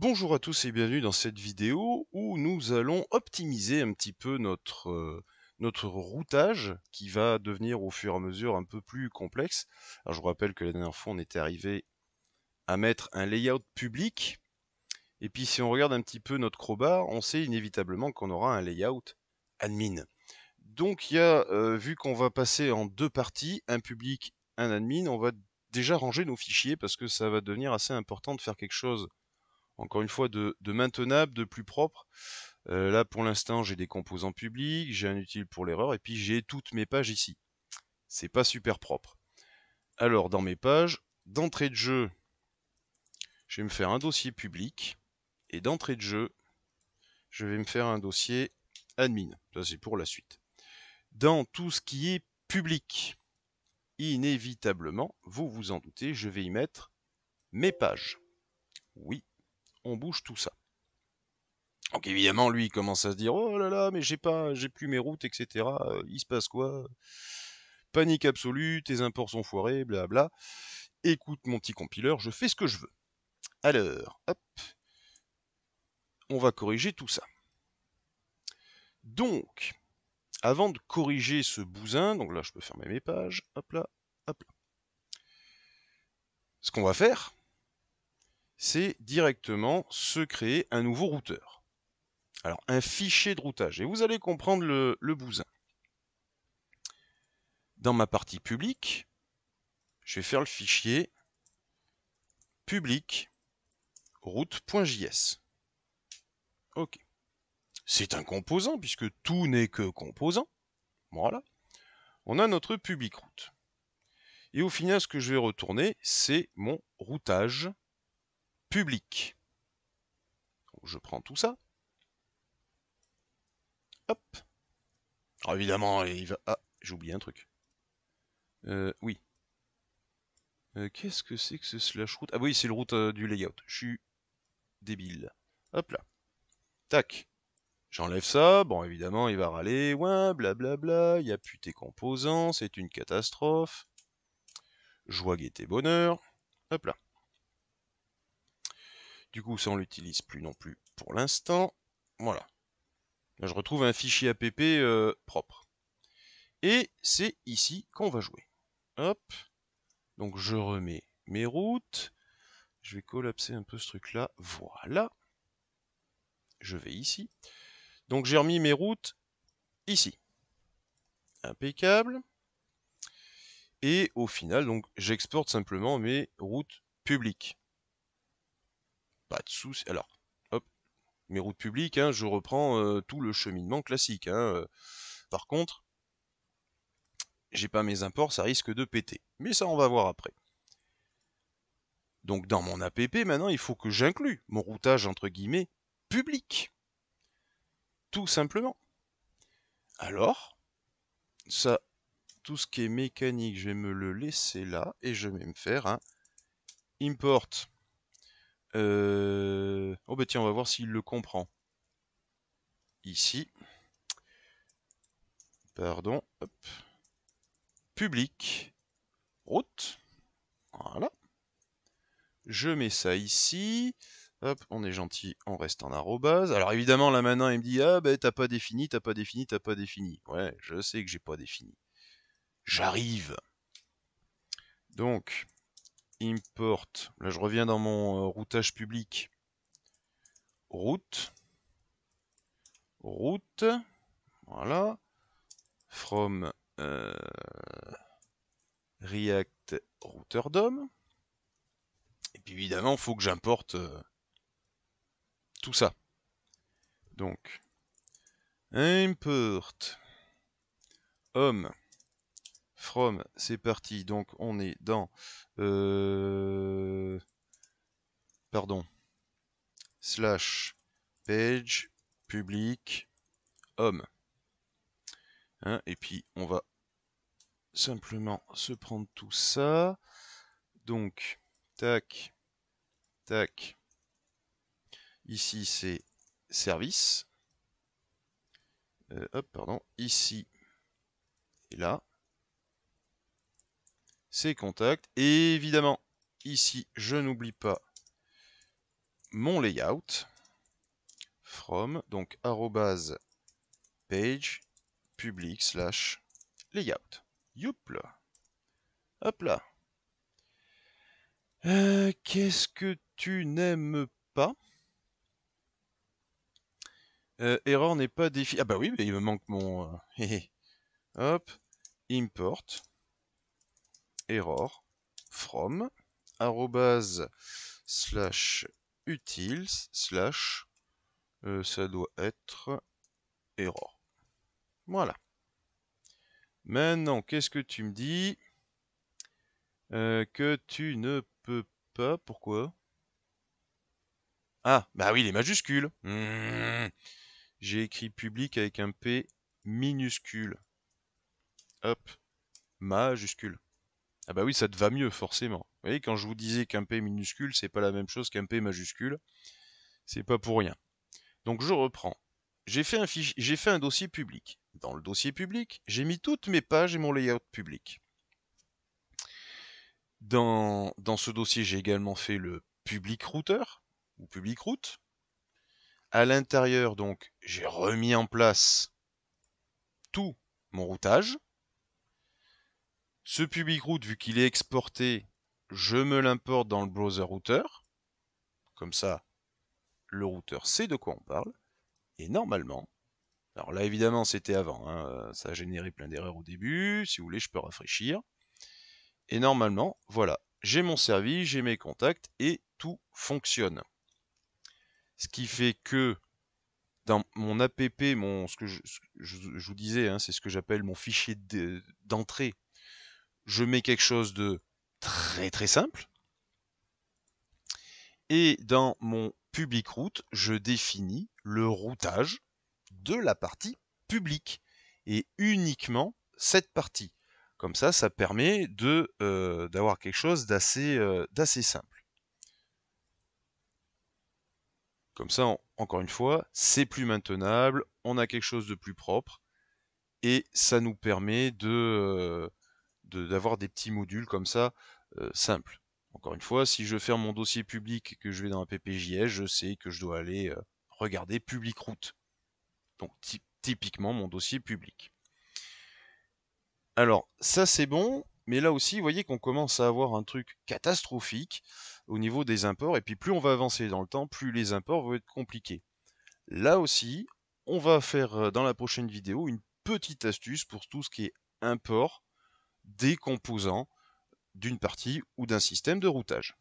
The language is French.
Bonjour à tous et bienvenue dans cette vidéo où nous allons optimiser un petit peu notre routage qui va devenir au fur et à mesure un peu plus complexe. Alors je vous rappelle que la dernière fois on était arrivé à mettre un layout public et puis si on regarde un petit peu notre crowbar, on sait inévitablement qu'on aura un layout admin. Donc il y a, vu qu'on va passer en deux parties, un public, un admin, on va déjà ranger nos fichiers parce que ça va devenir assez important de faire quelque chose encore une fois, de maintenable, de plus propre. Là, pour l'instant, j'ai des composants publics, j'ai un utile pour l'erreur, et puis j'ai toutes mes pages ici. C'est pas super propre. Alors, dans mes pages, d'entrée de jeu, je vais me faire un dossier public, et d'entrée de jeu, je vais me faire un dossier admin. Ça, c'est pour la suite. Dans tout ce qui est public, inévitablement, vous vous en doutez, je vais y mettre mes pages. Oui, on bouge tout ça. Donc évidemment, lui, il commence à se dire, oh là là, mais j'ai plus mes routes, etc. Il se passe quoi? Panique absolue, tes imports sont foirés, blabla. Écoute mon petit compileur, je fais ce que je veux. Alors, hop, on va corriger tout ça. Donc, avant de corriger ce bousin, donc là je peux fermer mes pages, hop là, hop là. Ce qu'on va faire, c'est directement se créer un nouveau routeur. Alors, un fichier de routage, et vous allez comprendre le bousin. Dans ma partie publique, je vais faire le fichier public route.js. Ok. C'est un composant puisque tout n'est que composant. Voilà. On a notre public route. Et au final, ce que je vais retourner, c'est mon routage public. Donc, je prends tout ça. Hop. Alors évidemment, il va... Ah, j'ai oublié un truc. Oui. Qu'est-ce que c'est que ce slash route? Ah oui, c'est le route du layout. Je suis débile. Hop là. Tac. J'enlève ça. Bon, évidemment, il va râler. Ouais, blablabla. Il n'y a plus tes composants. C'est une catastrophe. Joie, gaieté, bonheur. Hop là. Du coup, ça, on l'utilise plus non plus pour l'instant. Voilà. Là, je retrouve un fichier app propre. Et c'est ici qu'on va jouer. Hop. Donc, je remets mes routes. Je vais collapser un peu ce truc-là. Voilà. Je vais ici. Donc, j'ai remis mes routes ici. Impeccable. Et au final, donc, j'exporte simplement mes routes publiques. Pas de souci. Alors, hop, mes routes publiques, hein, je reprends tout le cheminement classique. Hein. Par contre, j'ai pas mes imports, ça risque de péter. Mais ça, on va voir après. Donc, dans mon app, maintenant, il faut que j'inclue mon routage, entre guillemets, public. Tout simplement. Alors, ça, tout ce qui est mécanique, je vais me le laisser là, et je vais me faire un import. Oh bah tiens, on va voir s'il le comprend. Ici. Pardon. Hop. Public. Route. Voilà. Je mets ça ici. Hop, on est gentil, on reste en arrobase. Alors évidemment, là maintenant, il me dit, ah ben t'as pas défini, t'as pas défini, t'as pas défini. Ouais, je sais que j'ai pas défini. J'arrive. Donc, import. Là, je reviens dans mon routage public. Route. Route. Voilà. From React Router DOM. Et puis évidemment, il faut que j'importe tout ça. Donc, import home from, c'est parti. Donc, on est dans pardon, slash page public home. Hein, et puis, on va simplement se prendre tout ça. Donc, tac, tac. Ici, c'est service. Hop, pardon. Ici et là, c'est contact. Et évidemment, ici, je n'oublie pas mon layout from, donc arrobase page public slash layout. Youpla. Hop là. Qu'est-ce que tu n'aimes pas? Erreur n'est pas définie. Ah bah oui, mais il me manque mon... Hop, import, error, from, arrobase, slash, utils, slash, ça doit être error. Voilà. Maintenant, qu'est-ce que tu me dis? Que tu ne peux pas... Pourquoi? Ah, bah oui, les majuscules. J'ai écrit public avec un P minuscule. Hop, majuscule. Ah bah oui, ça te va mieux, forcément. Vous voyez, quand je vous disais qu'un P minuscule, c'est pas la même chose qu'un P majuscule. C'est pas pour rien. Donc je reprends. J'ai fait un dossier public. Dans le dossier public, j'ai mis toutes mes pages et mon layout public. Dans ce dossier, j'ai également fait le public router, ou public route. À l'intérieur, donc, j'ai remis en place tout mon routage. Ce public route, vu qu'il est exporté, je me l'importe dans le browser router. Comme ça, le routeur sait de quoi on parle. Et normalement, alors là évidemment c'était avant, hein, ça a généré plein d'erreurs au début. Si vous voulez, je peux rafraîchir. Et normalement, voilà, j'ai mon service, j'ai mes contacts et tout fonctionne. Ce qui fait que dans mon app, ce que je vous disais, hein, c'est ce que j'appelle mon fichier d'entrée. Je mets quelque chose de très très simple. Et dans mon public route, je définis le routage de la partie publique et uniquement cette partie. Comme ça permet d'avoir quelque chose d'assez simple. Comme ça, encore une fois, c'est plus maintenable, on a quelque chose de plus propre et ça nous permet d'avoir des petits modules comme ça simples. Encore une fois, si je ferme mon dossier public et que je vais dans un PPJS, je sais que je dois aller regarder public route. Donc typiquement mon dossier public. Alors ça c'est bon, mais là aussi vous voyez qu'on commence à avoir un truc catastrophique au niveau des imports, et puis plus on va avancer dans le temps, plus les imports vont être compliqués. Là aussi, on va faire dans la prochaine vidéo une petite astuce pour tout ce qui est import des composants d'une partie ou d'un système de routage.